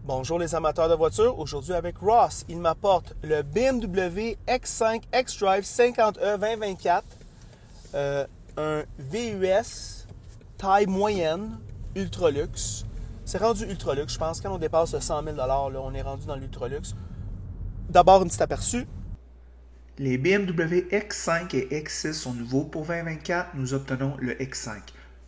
Bonjour les amateurs de voitures, aujourd'hui avec Ross, il m'apporte le BMW X5 xDrive 50E 2024, un VUS taille moyenne, ultra luxe. C'est rendu ultra luxe, je pense, quand on dépasse le 100 000 là, on est rendu dans l'ultra luxe. D'abord, un petit aperçu. Les BMW X5 et X6 sont nouveaux. Pour 2024, nous obtenons le X5.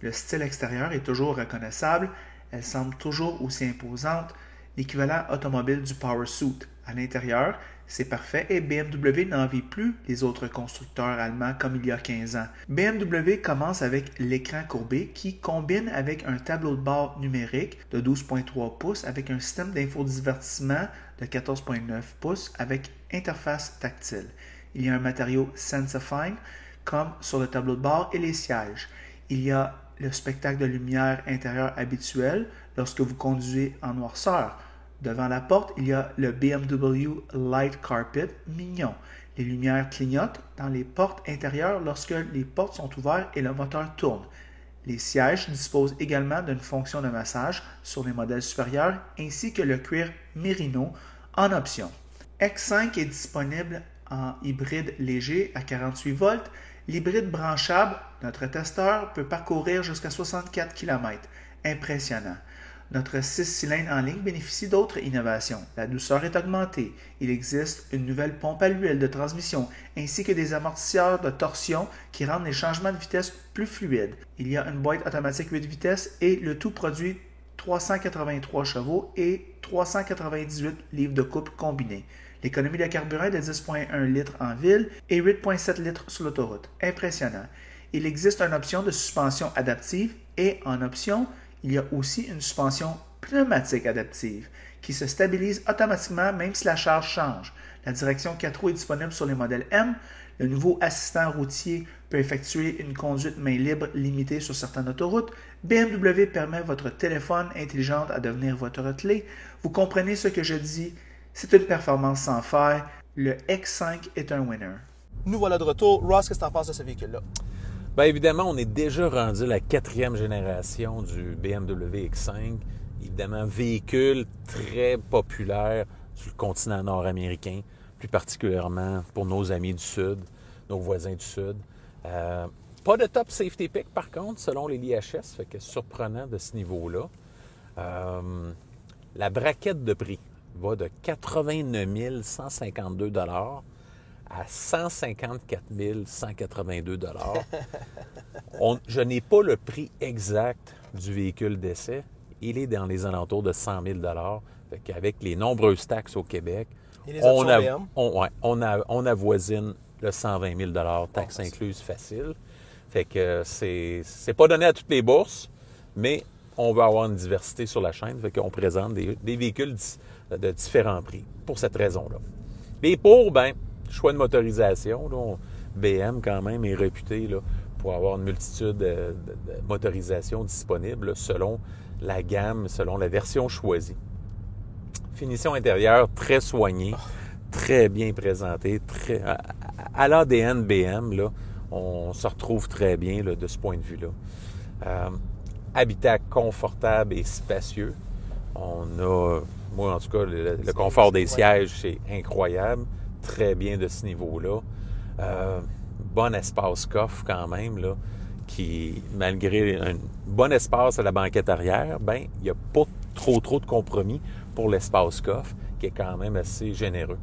Le style extérieur est toujours reconnaissable, elle semble toujours aussi imposante, l'équivalent automobile du Power Suit. À l'intérieur, c'est parfait et BMW n'envie plus les autres constructeurs allemands comme il y a 15 ans. BMW commence avec l'écran courbé qui combine avec un tableau de bord numérique de 12.3 pouces avec un système d'infodivertissement de 14.9 pouces avec interface tactile. Il y a un matériau Sensifine comme sur le tableau de bord et les sièges. Il y a le spectacle de lumière intérieure habituel lorsque vous conduisez en noirceur. Devant la porte, il y a le BMW Light Carpet mignon. Les lumières clignotent dans les portes intérieures lorsque les portes sont ouvertes et le moteur tourne. Les sièges disposent également d'une fonction de massage sur les modèles supérieurs ainsi que le cuir Merino en option. X5 est disponible en hybride léger à 48 volts. L'hybride branchable, notre testeur, peut parcourir jusqu'à 64 km. Impressionnant. Notre 6 cylindres en ligne bénéficie d'autres innovations. La douceur est augmentée. Il existe une nouvelle pompe à l'huile de transmission ainsi que des amortisseurs de torsion qui rendent les changements de vitesse plus fluides. Il y a une boîte automatique 8 vitesses et le tout produit 383 chevaux et 398 livres de couple combinés. L'économie de carburant est de 10,1 litres en ville et 8,7 litres sur l'autoroute. Impressionnant. Il existe une option de suspension adaptive et en option, il y a aussi une suspension pneumatique adaptive qui se stabilise automatiquement même si la charge change. La direction 4 roues est disponible sur les modèles M. Le nouveau assistant routier peut effectuer une conduite main libre limitée sur certaines autoroutes. BMW permet votre téléphone intelligent à devenir votre clé. Vous comprenez ce que je dis? C'est une performance sans faille. Le X5 est un winner. Nous voilà de retour. Ross, qu'est-ce que tu en penses de ce véhicule-là? Bien évidemment, on est déjà rendu à la 4e génération du BMW X5. Évidemment, véhicule très populaire sur le continent nord-américain, plus particulièrement pour nos amis du Sud, nos voisins du Sud. Pas de top safety pick, par contre, selon les l'IHS, fait que surprenant de ce niveau-là. La braquette de prix va de 89 152 $ à 154 182 $. Je n'ai pas le prix exact du véhicule d'essai. Il est dans les alentours de 100 000 $. Fait qu'avec les nombreuses taxes au Québec, on avoisine le 120 000 $, taxes incluses facile. Fait que c'est pas donné à toutes les bourses, mais on veut avoir une diversité sur la chaîne. Fait qu'on présente des véhicules de différents prix pour cette raison-là. Et pour, choix de motorisation, là, BM quand même est réputé là, pour avoir une multitude de motorisations disponibles là, selon la gamme, selon la version choisie. Finition intérieure très soignée, très bien présentée, à l'ADN BM, là, on se retrouve très bien là, de ce point de vue-là. Habitat confortable et spacieux. On a, moi en tout cas, le confort des sièges, c'est incroyable. Très bien de ce niveau-là. Bon espace coffre quand même, là, qui, malgré un bon espace à la banquette arrière, il n'y a pas trop de compromis pour l'espace coffre, qui est quand même assez généreux.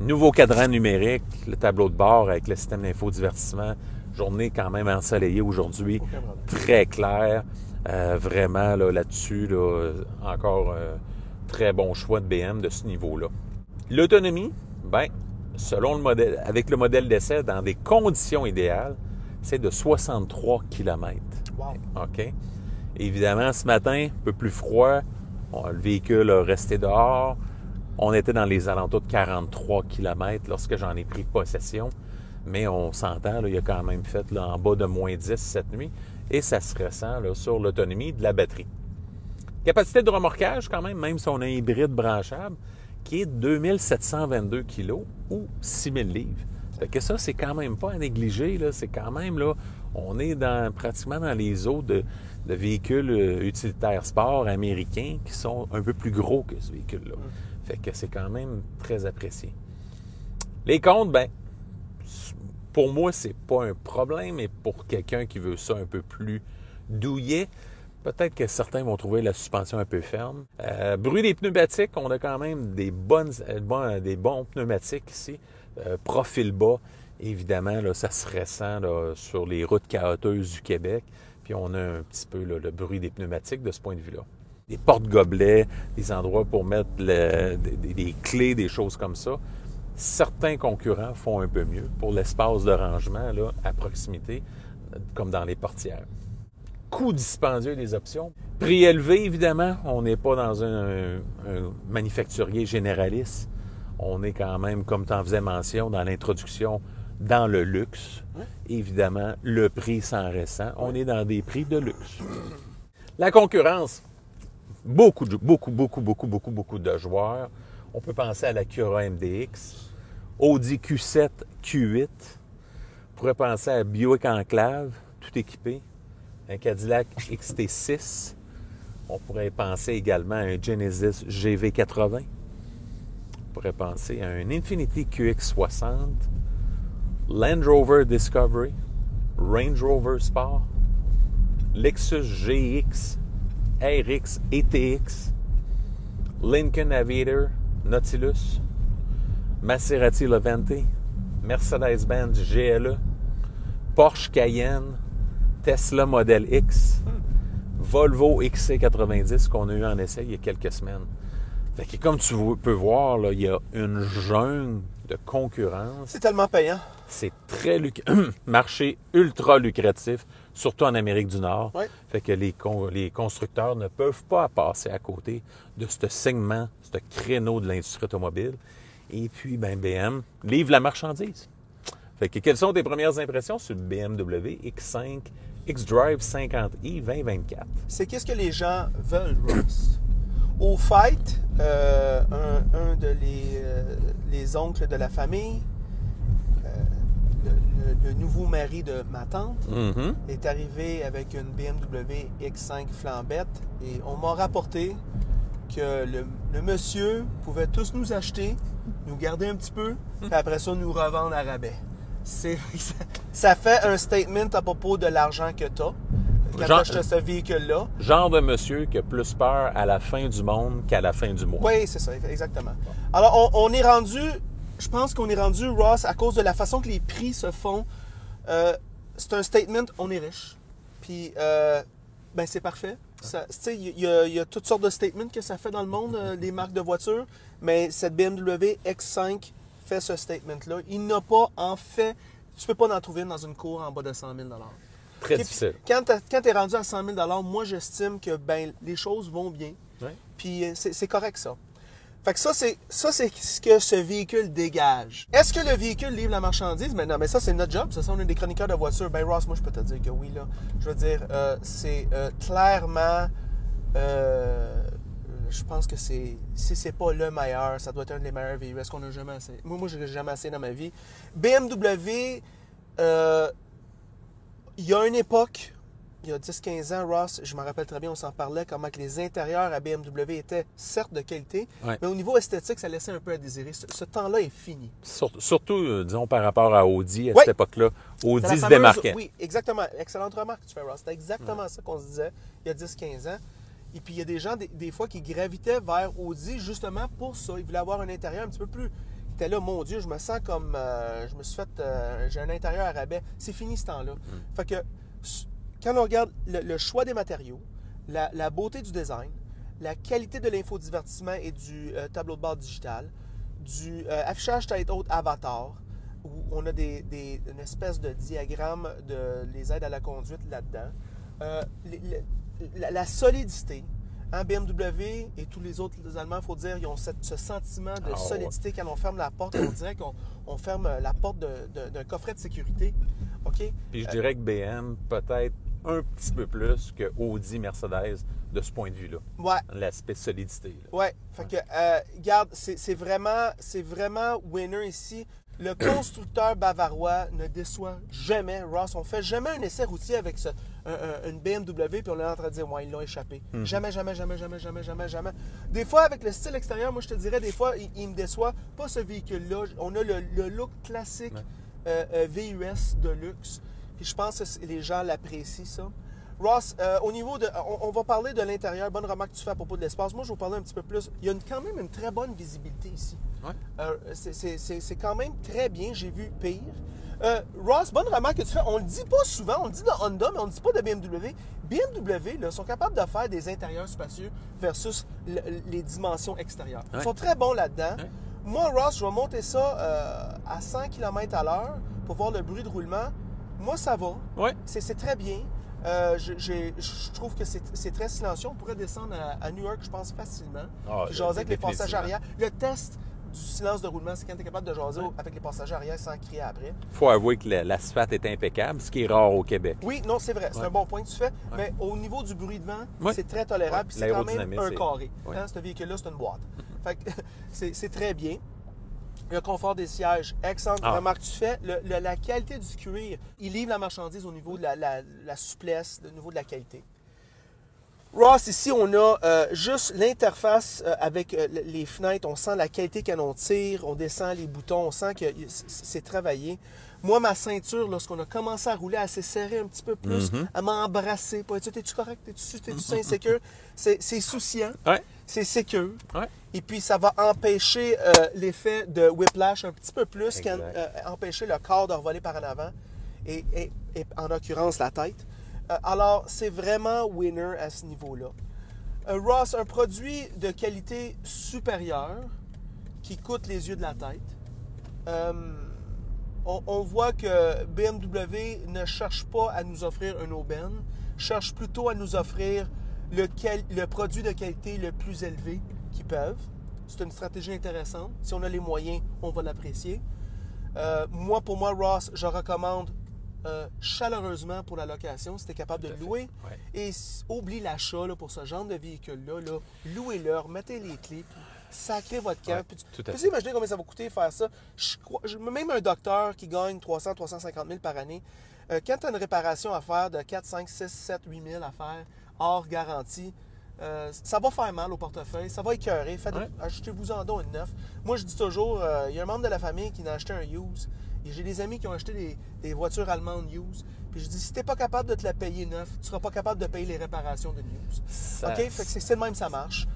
Nouveau cadran numérique, le tableau de bord avec le système d'infodivertissement, journée quand même ensoleillée aujourd'hui, très clair. Vraiment, là-dessus, encore très bon choix de BM de ce niveau-là. L'autonomie, selon le modèle, avec le modèle d'essai, dans des conditions idéales, c'est de 63 km. Wow. OK? Évidemment, ce matin, un peu plus froid, le véhicule a resté dehors. On était dans les alentours de 43 km lorsque j'en ai pris possession. Mais on s'entend, là, il a quand même fait là, en bas de moins 10 cette nuit. Et ça se ressent là, sur l'autonomie de la batterie. Capacité de remorquage quand même si on a un hybride branchable, qui est 2722 kg ou 6000 livres. Fait que ça, c'est quand même pas à négliger. Là. C'est quand même, là, on est pratiquement dans les eaux de de véhicules utilitaires sport américains qui sont un peu plus gros que ce véhicule-là. Fait que c'est quand même très apprécié. Les comptes, ben, pour moi, c'est pas un problème, mais pour quelqu'un qui veut ça un peu plus douillet, peut-être que certains vont trouver la suspension un peu ferme. Bruit des pneumatiques, on a quand même des bons pneumatiques ici. Profil bas, évidemment, là, ça se ressent là, sur les routes caoteuses du Québec. Puis on a un petit peu là, le bruit des pneumatiques de ce point de vue-là. Des porte-gobelets, des endroits pour mettre des clés, des choses comme ça. Certains concurrents font un peu mieux pour l'espace de rangement là, à proximité, comme dans les portières. Coût dispendieux des options. Prix élevé, évidemment. On n'est pas dans un manufacturier généraliste. On est quand même, comme tu en faisais mention dans l'introduction, dans le luxe. Évidemment, le prix s'en ressent. On est dans des prix de luxe. La concurrence, beaucoup de joueurs. On peut penser à la Cura MDX, Audi Q7, Q8. On pourrait penser à Buick Enclave, tout équipé. Un Cadillac XT6. On pourrait penser également à un Genesis GV80. On pourrait penser à un Infiniti QX60. Land Rover Discovery, Range Rover Sport, Lexus GX, RX ETX, Lincoln Aviator, Nautilus, Maserati Levante, Mercedes-Benz GLE, Porsche Cayenne, Tesla Model X, Volvo XC90 qu'on a eu en essai il y a quelques semaines. Fait que comme tu peux voir, là, il y a une jungle de concurrence. C'est tellement payant. C'est très marché ultra lucratif, surtout en Amérique du Nord. Ouais. Fait que les constructeurs ne peuvent pas passer à côté de ce segment, ce créneau de l'industrie automobile. Et puis, ben, BM livre la marchandise. Fait que quelles sont tes premières impressions sur le BMW X5 xDrive 50i 2024? C'est qu'est-ce que les gens veulent, Ross. Au fait, un de les oncles de la famille, le nouveau mari de ma tante, est arrivé avec une BMW X5 flambette et on m'a rapporté que le monsieur pouvait tous nous acheter, nous garder un petit peu, puis après ça, nous revendre à rabais. Ça fait un statement à propos de l'argent que tu as quand tu achètes ce véhicule-là. Genre de monsieur qui a plus peur à la fin du monde qu'à la fin du mois. Oui, c'est ça, exactement. Alors, on est rendu, je pense qu'on est rendu, Ross, à cause de la façon que les prix se font. C'est un statement, on est riche. Puis, ben c'est parfait. Il y a toutes sortes de statements que ça fait dans le monde, les marques de voitures, mais cette BMW X5 fait ce statement-là. Il n'a pas, en fait, tu peux pas en trouver une dans une cour en bas de 100 000 $. Très difficile. Quand tu es rendu à 100 000 $, moi, j'estime que ben, les choses vont bien. Ouais. Puis c'est correct, ça. Fait que ça, c'est ce que ce véhicule dégage. Est-ce que le véhicule livre la marchandise? Mais non, mais ça, c'est notre job. Ça, on est des chroniqueurs de voitures. Ben, Ross, moi, je peux te dire que oui, là. Je veux dire, c'est clairement... je pense que si c'est pas le meilleur, ça doit être un des meilleurs VUS qu'on a jamais essayé. Moi, je n'ai jamais essayé dans ma vie. BMW, il y a une époque, il y a 10-15 ans, Ross, je me rappelle très bien, on s'en parlait, comment que les intérieurs à BMW étaient certes de qualité, mais au niveau esthétique, ça laissait un peu à désirer. Ce temps-là est fini. Surtout, disons, par rapport à Audi, à cette époque-là. Audi se démarquait. Oui, exactement. Excellente remarque que tu fais, Ross. C'était exactement ça qu'on se disait il y a 10-15 ans. Et puis, il y a des gens, des fois, qui gravitaient vers Audi justement pour ça. Ils voulaient avoir un intérieur un petit peu plus... Ils étaient là, mon Dieu, je me sens comme... je me suis fait... j'ai un intérieur à rabais. C'est fini ce temps-là. Fait que, quand on regarde le choix des matériaux, la beauté du design, la qualité de l'infodivertissement et du tableau de bord digital, du affichage tête-haute avatar, où on a une espèce de diagramme de les aides à la conduite là-dedans, la solidité, hein, BMW et tous les autres Allemands, il faut dire, ils ont ce sentiment de solidité. Quand on ferme la porte, on dirait qu'on ferme la porte d'un coffret de sécurité. OK? Puis je dirais que BM, peut-être un petit peu plus que Audi, Mercedes, de ce point de vue-là. Ouais. L'aspect solidité. Oui. Fait que, regarde, c'est vraiment winner ici. Le constructeur bavarois ne déçoit jamais, Ross. On fait jamais un essai routier avec une BMW, puis on est en train de dire, ouais, ils l'ont échappé. Jamais. Des fois, avec le style extérieur, moi, je te dirais, des fois, il me déçoit. Pas ce véhicule-là. On a le look classique VUS de luxe. Puis je pense que les gens l'apprécient, ça. Ross, au niveau de... On va parler de l'intérieur. Bonne remarque que tu fais à propos de l'espace. Moi, je vais vous parler un petit peu plus. Il y a quand même une très bonne visibilité ici. Ouais. C'est quand même très bien. J'ai vu pire. Ross, bonne remarque que tu fais. On le dit pas souvent. On le dit de Honda, mais on ne le dit pas de BMW. BMW là, sont capables de faire des intérieurs spacieux versus les dimensions extérieures. Ouais. Ils sont très bons là-dedans. Ouais. Moi, Ross, je vais monter ça à 100 km/h pour voir le bruit de roulement. Moi, ça va. Ouais. C'est très bien. Je trouve que c'est très silencieux. On pourrait descendre à New York, je pense, facilement. Puis jaser avec les passagers arrière. Le test du silence de roulement, c'est quand tu es capable de jaser avec les passagers arrière sans crier après. Il faut avouer que l'asphalte est impeccable, ce qui est rare au Québec. Oui, non, c'est vrai. C'est un bon point que tu fais. Mais au niveau du bruit de vent, c'est très tolérable. Puis c'est quand même un carré. Hein, ce véhicule-là, c'est une boîte. Fait que c'est très bien. Le confort des sièges, excellent. Remarque, tu fais, la qualité du cuir, il livre la marchandise au niveau de la souplesse, au niveau de la qualité. Ross, ici, on a juste l'interface avec les fenêtres. On sent la qualité quand tire, on descend les boutons, on sent que c'est travaillé. Moi, ma ceinture, lorsqu'on a commencé à rouler, elle s'est serrée un petit peu plus. Elle m'a embrassé. T'es-tu correct? T'es-tu insécure? C'est souciant. Ouais. C'est sécure. Ouais. Et puis, ça va empêcher l'effet de whiplash un petit peu plus, empêcher le corps de revoler par en avant, et en l'occurrence, la tête. Alors, c'est vraiment winner à ce niveau-là. Ross, un produit de qualité supérieure qui coûte les yeux de la tête. On voit que BMW ne cherche pas à nous offrir un aubaine, cherche plutôt à nous offrir le produit de qualité le plus élevé qu'ils peuvent. C'est une stratégie intéressante. Si on a les moyens, on va l'apprécier. Pour moi, Ross, je recommande chaleureusement pour la location, si tu es capable de louer. Ouais. Et oublie l'achat pour ce genre de véhicule-là. Louez-leur, mettez les clés, puis sacrez votre camp. Ouais, Tu peux imaginer combien ça va coûter faire ça. Même un docteur qui gagne 300 350 000 par année, quand tu as une réparation à faire de 4, 5, 6, 7, 8 000 à faire, hors garantie, ça va faire mal au portefeuille, ça va écœurer. Achetez-vous-en donc une neuf. Moi, je dis toujours, il y a un membre de la famille qui n'a acheté un used. Et j'ai des amis qui ont acheté des voitures allemandes used. Puis je dis, si tu n'es pas capable de te la payer neuf, tu ne seras pas capable de payer les réparations d'une used. OK? Fait que c'est de même, ça marche.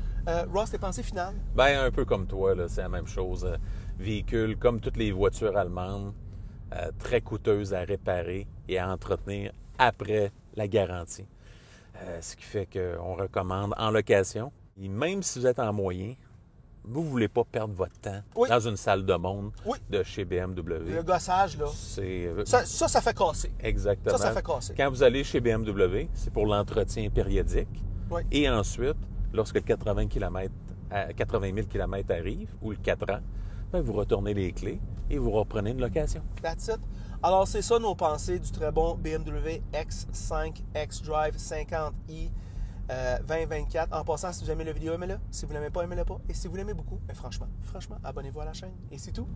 Ross, tes pensées finales? Ben, un peu comme toi, là, c'est la même chose. Véhicule, comme toutes les voitures allemandes, très coûteuses à réparer et à entretenir après la garantie. Ce qui fait qu'on recommande en location. Et même si vous êtes en moyen, vous ne voulez pas perdre votre temps dans une salle de monde de chez BMW. Le gossage, là, ça fait casser. Exactement. Ça fait casser. Quand vous allez chez BMW, c'est pour l'entretien périodique. Oui. Et ensuite, lorsque 80 000 km arrivent, ou le 4 ans, ben vous retournez les clés et vous reprenez une location. That's it. Alors, c'est ça nos pensées du très bon BMW X5 xDrive 50i 2024. En passant, si vous aimez la vidéo, aimez-la. Si vous ne l'aimez pas, aimez-la pas. Et si vous l'aimez beaucoup, franchement, abonnez-vous à la chaîne. Et c'est tout.